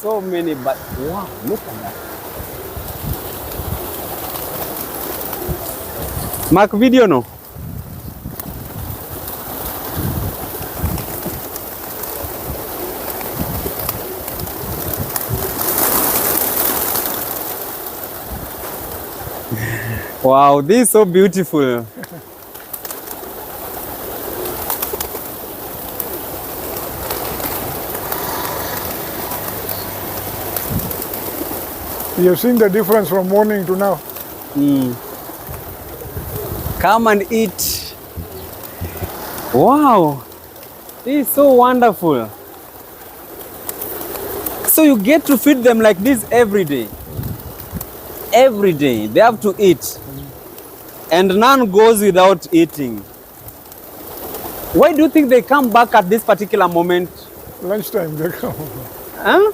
So many, but wow, look at that. Mark video no? Wow, this is so beautiful. You've seen the difference from morning to now. Come and eat. Wow, this is so wonderful. So you get to feed them like this every day. Every day they have to eat, and none goes without eating. Why do you think they come back at this particular moment? Lunchtime they come. Huh?